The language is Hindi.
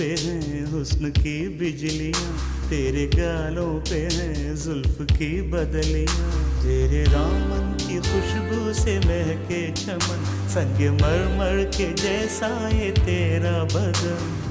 पे हैं हुस्न की बिजलियाँ, तेरे गालों पे हैं जुल्फ की बदलियाँ। तेरे दामन की खुशबू से महके चमन, संग मरमर के जैसा ये तेरा बदन।